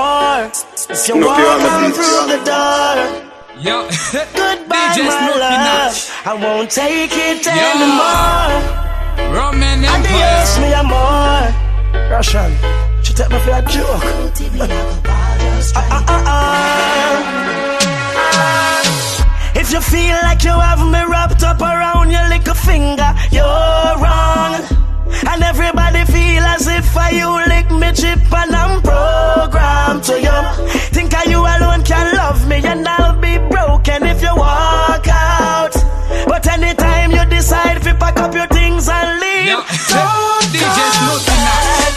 more. If you walk on through the door, yo, goodbye my love, I won't take it anymore. Roman Empire. Adios me amor. Russian, she take me for a joke. If you feel like you have me wrapped up around your little finger, you're wrong. And everybody feel as if you lick me chip and I'm programmed to you. Think you alone can love me and I'll be broken if you walk out. But anytime you decide to pack up your things and leave, don't come back.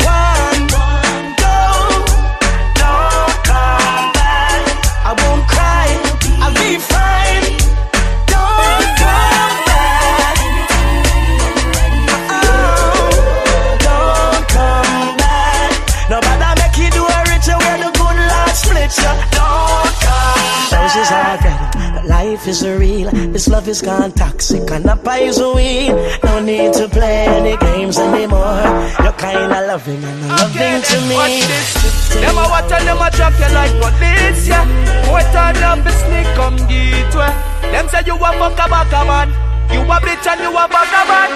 One, go, don't come back. I won't cry, I'll be fine. Don't come back. Don't come back. Nobody make you do a rich where the good Lord split you. Don't come back. Roses are red, but life is real. This love is gone toxic and the poison weed. No need to play any games anymore. You're kinda loving and loving to me. Them a watch and them a track you like police, yeah. What turn up the sneak come get way. Them say you a fuck a baka man, you a bitch and you a baka man.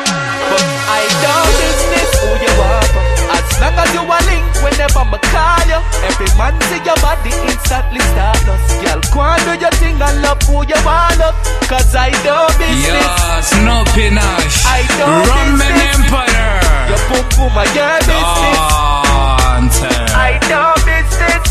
But I don't business who you are. As long as you a link whenever me call you. Every man see your body instantly stardust. Girl, go and do your thing and love who you wanna. Cause I don't business. Yes, no pinash. I don't Roman Empire. Your boom boom a your business. I know business.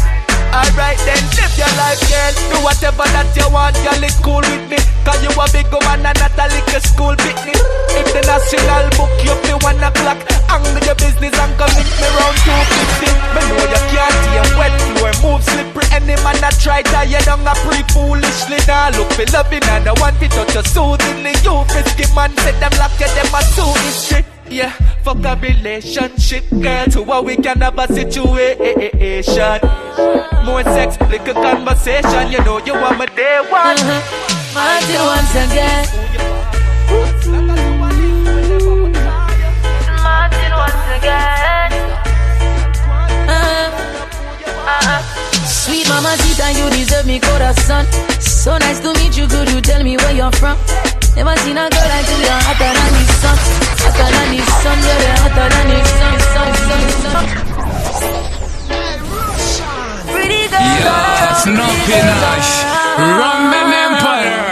Alright then, live your life, girl. Do whatever that you want, girl, it's cool with me. Cause you a big woman and not a little school picnic. If the national book you up to 1 o'clock, angle your business and come meet me round 2:50. Me know you can't see wet floor, move slippery. Any man that try to you down a pre-foolishly. Now look for loving and I want to touch you soothingly. You frisky man, say them lock you, them a too history. Yeah, fuck a relationship, girl, to what we can have a situation. More sex, little conversation, you know you want me day one. Martin once again. Martin once again. Sweet mama Zita, you deserve me corazón. So nice to meet you, could you tell me where you're from? Never seen a girl like you, you're hotter than the sun. Hotter than the sun, yeah, you're hotter than the sun. Pretty girl. Yes, no pinash. Roman Empire.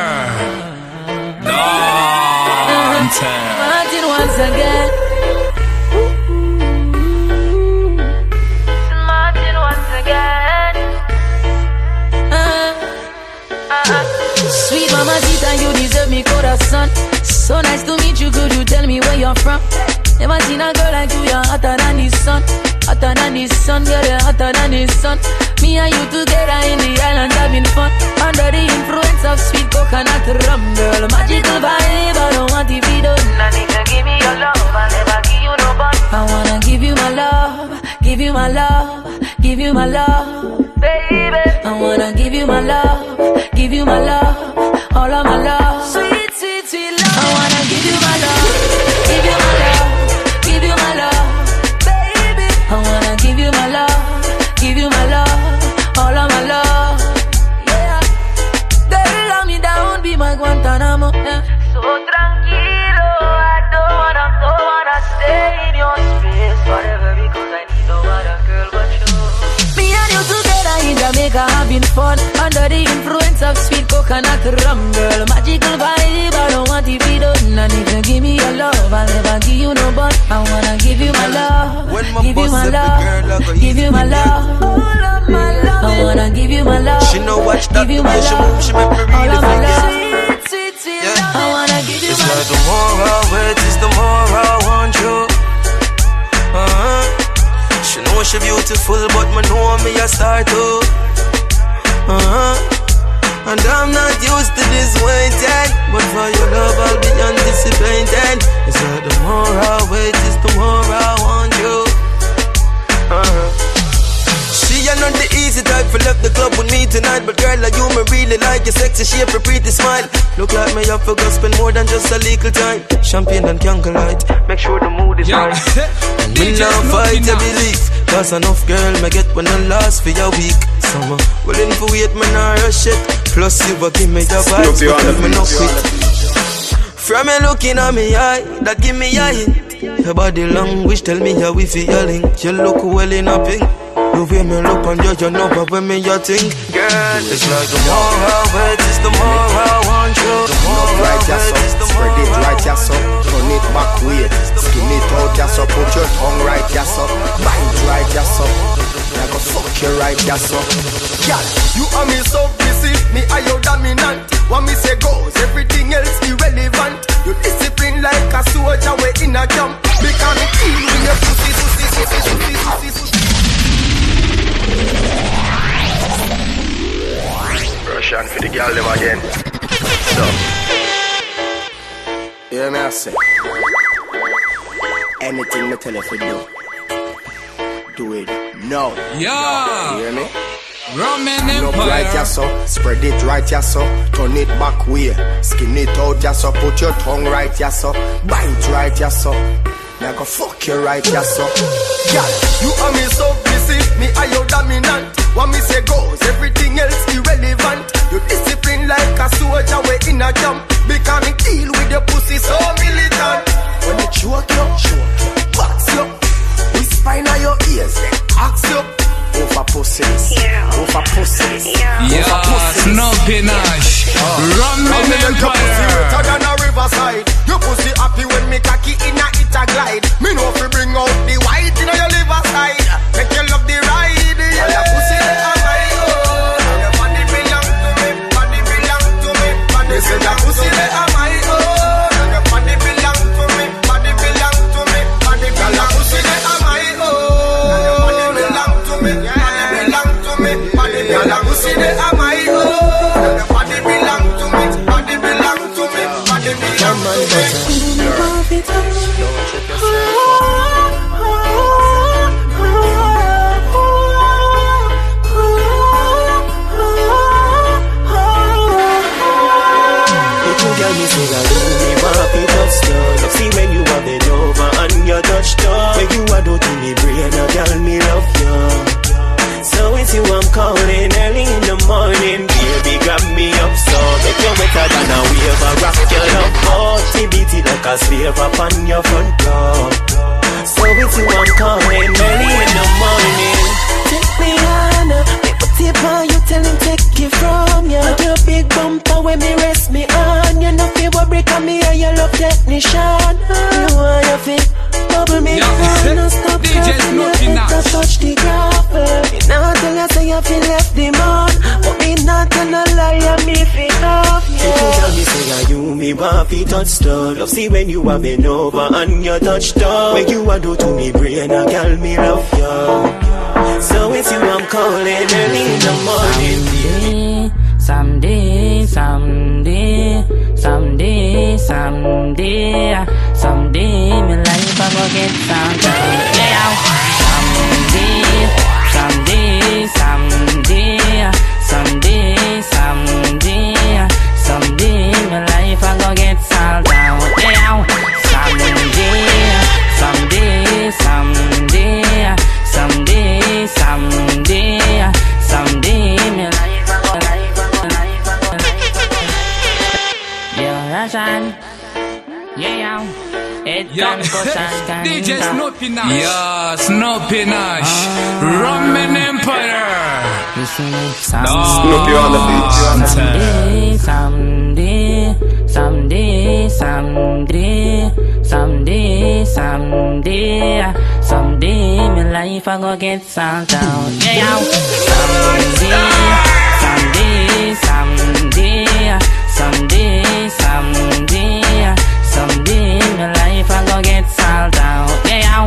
Martin once again. Martin once again. Sweet mama Zita, you deserve me corazón. So nice to meet you, could you tell me where you're from? Never seen a girl like you, you're hotter than the sun. Hotter than the sun, girl, you're hotter than the sun. Me and you together in the island having fun. Under the influence of sweet coconut rum, girl, magical vibe, I don't want to be done. I need to give me your love, I'll never give you no bun. I wanna give you my love, give you my love, give you my love, baby. I wanna give you my love, give you my love, all of my love. Sweet, sweet, sweet love. I wanna give you my love, give you my love, give you my love, baby. I wanna give you my love, give you my love, all of my love. Yeah, girl, love me down, be my Guantanamo. Yeah. So tranquilo, I don't wanna stay in your space forever because I need no other girl but you. Me and you together in Jamaica having fun under the influence of sweet coconut rum, girl, magical vibe, I don't want to be done. And if you give me your love, I'll never give you no but. I wanna give you my love, give you my love, give you my love, all of my love. I wanna give you my love, she know watch that, give you my love, she make me all really of my forget. love, sweet, sweet, yeah. I wanna give you it's my like the more I wait, it's the more I want you. She know she beautiful, but me know me a star too. And I'm not used to this waiting, but for your love I'll be anticipating. It's like the more I wait, it's the more I want you. She ain't not the easy type for left the club with me tonight, but girl like you me really like your sexy shape, your pretty smile. Look like me have to go spend more than just a little time. Champagne and candlelight, make sure the mood is right. And Me now fight your belief. Cause enough girl me get when I last for your week. Summer, willing for wait, me nah rush it. Plus you will give me the vibes, because me no quit. From me looking at me eye, that give me a hint. Your body language tell me how we feel your link. You look well in a pink. The way me look on you, you know but when me you think. Girl, it's like the more I wait is the more I want you. The more I wait is the more I want you. Turn it back way, skin it out ya so. Put your tongue right ya so. Bite right ya so. I go fuck you right ya so. Girl, you are me so busy, me are your dominant. What me say goes, everything else irrelevant. You discipline like a soldier way in a camp. Because me kill with your pussy. Russian for the girl them again. So, hear me I say, anything me tell you to do it now. Yeah. You hear me? Roman Look right Empire. ya so, spread it right ya so. Turn it back way, skin it out ya so. Put your tongue right ya so. Bite right ya so. Now go fuck you right ya so. Girl, you are me so busy, me are your dominant. What me say goes, everything else irrelevant. You discipline like a soldier way in a camp. Because me deal with your pussy so militant. When you choke you, box you. Whisper in your ears, ask you. Over pussies, over pussies. Yeah, Snoopy Nash. Roman Empire. Wetter than a riverside. Your pussy happy when me cocky in a it a glide. Me know if you bring out the white in your liver side. Make you love the ride. Yeah, your pussy they are my own. Your body belong to me, body belong to me. Body say your pussy they are my own. Your body belong to me, body belong to me. Body belong to me, they are my own. Your body belong to me, body belong to me. Body belong pussy they are my own. Your body belong to me, body belong to me. Body belong to me. See when you have it over and you touch down. When you are do to me brain, a girl me love you. So it's you I'm calling early in the morning. Baby grab me up so make you wetter than a wave. A rock your love body beat it like a slave up on your front door. So it's you I'm calling early in the morning. Take me on, me put it on you, tell him take it from you. Your big bumper when me rest me on. You know feel what break on me and your love technician. You want your feet, bubble me down, no stop talking. You hit to touch the gravel. Me not tell you say you feel left the man, but me not tell no lie, me feel love you. You tell me say you me want fi touch stuff. Love see when you have been over and you touch down. When you a do to me brain, a girl me love you. So it's you I'm calling early in the morning. Someday, someday, someday, someday, someday, my life I go get someday. Yeah, someday, someday, someday, someday, someday, my life I go get someday. Yeah, someday, someday, someday, someday, someday, my life I go. Russian, yeah, it's DJ Snoopy Nash. Yeah, Snoopy Nash. Roman Empire. Snoopy on the beach. Someday, my life I go get sold out. Yeah, someday, my life I go get sold out. Yeah,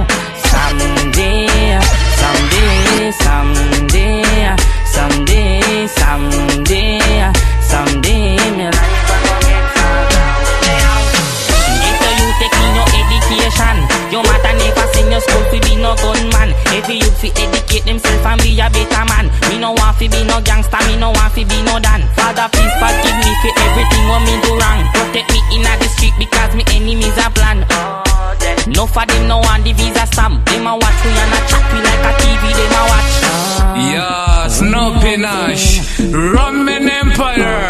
someday, my life I go get sold out. If you take me no education, your matter never send your school to be no gunman. Every youth fi educate themself and be a better man. Me no want fi be no gangster, me no want fi be no dan. Father, please forgive me for everything what me do wrong. Protect me in the street because me enemies are plan. Oh, No for them no want the visa stamp. Them a watch we and a chat we like a TV. Them a watch. Yes, no pinash. Ramen Empire.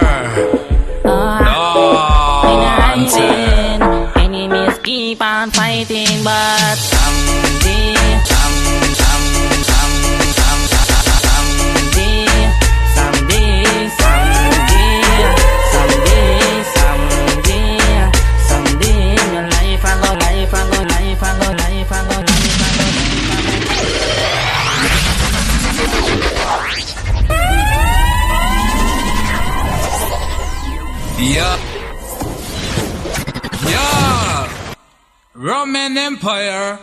Enemies keep on fighting, but someday, your life I go. Yeah. Ramen Empire.